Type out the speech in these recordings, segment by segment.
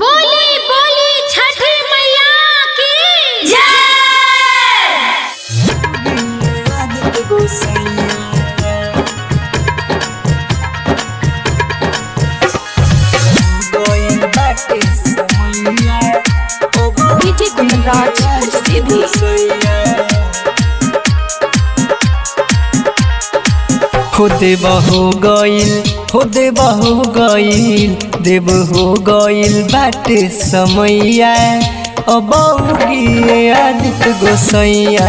बोली बोली छठ मैया की हो देव हो गईल देव हो गईल बाटे समैया अब उगिए आदित्य गोसैया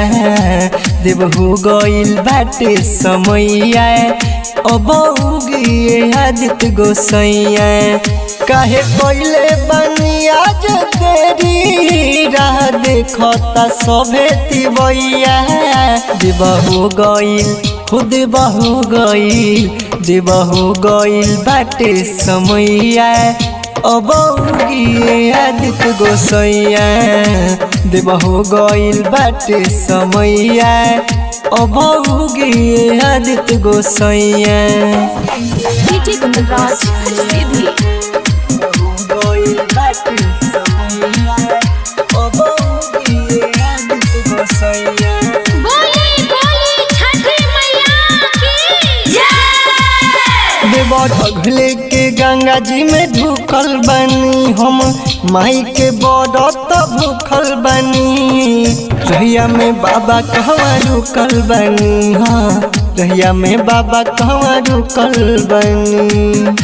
देव हो गईल बाटे समैया अब उगिए आदित्य गोसैया काहे कोइले बनिया जो तेरी राह देखता सभे तिवैया देव हो गईल देवा हो गईल बाटे समैया अब उगिए आदित्य गोसैया देवा हो गईल बाटे समैया अब उगिए आदित्य गोसैया अगले के गंगा जी में ढुकल बनी हम माई के बड़त भूखल बनी रहिया में बाबा कहवा रुकल बनी हाँ रहिया में बाबा कहवा रुकल बनी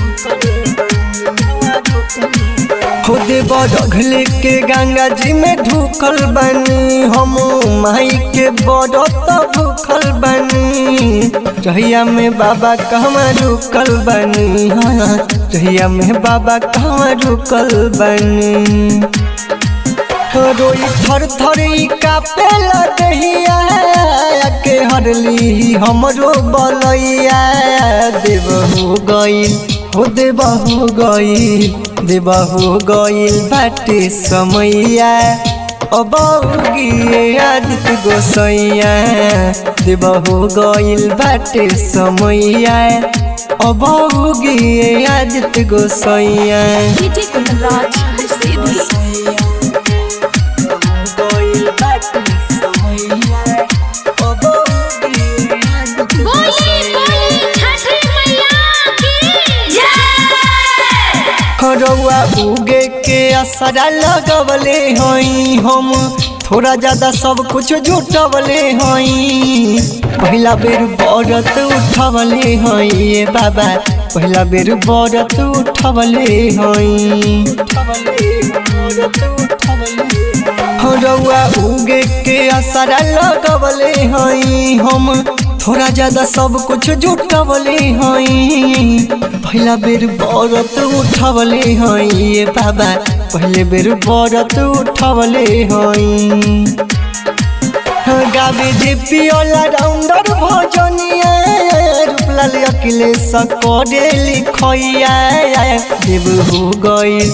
खुद बड़घले के गंगा जी में ढुकल बनी हम माई के बड़त भूखल बनी रहिया में बाबा कहवा रुकल बनी हाँ रहिया में बाबा कहवा रुकल बनी रोई थर थर कापेला दहिया के हरली हमरो बलैया देव हो गईल देवा हो गईल बाटे समैया अब उगिए आदित्य गोसैया देवा हो गईल बाटे समैया अब उगिए आदित्य गोसैया रउआ उगे के असरा लगवले हई हम थोड़ा ज्यादा सब कुछ जुटवले हई पहला बेर बरत उठवले हई ये बाबा पहला बेर बरत उठवले हई रउआ उगे के असरा लगवले हई हम थोड़ा ज्यादा सब कुछ जुटवले हई पहला बेर बरत उठवले हई ये बाबा पहले बेर बरत उठवले हई गावे जेपी ऑलराउंडर भजनिया रूपलाल अखिलेश करे लिखैया देव हो गईल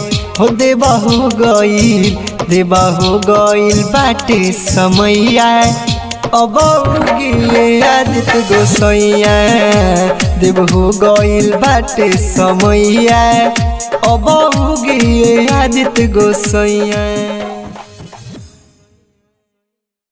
देवा हो गईल बाटे समैया अब उगिए आदित्य गोसैया देव हो गईल बाटे समैया अब उगिए आदित्य गोसैया।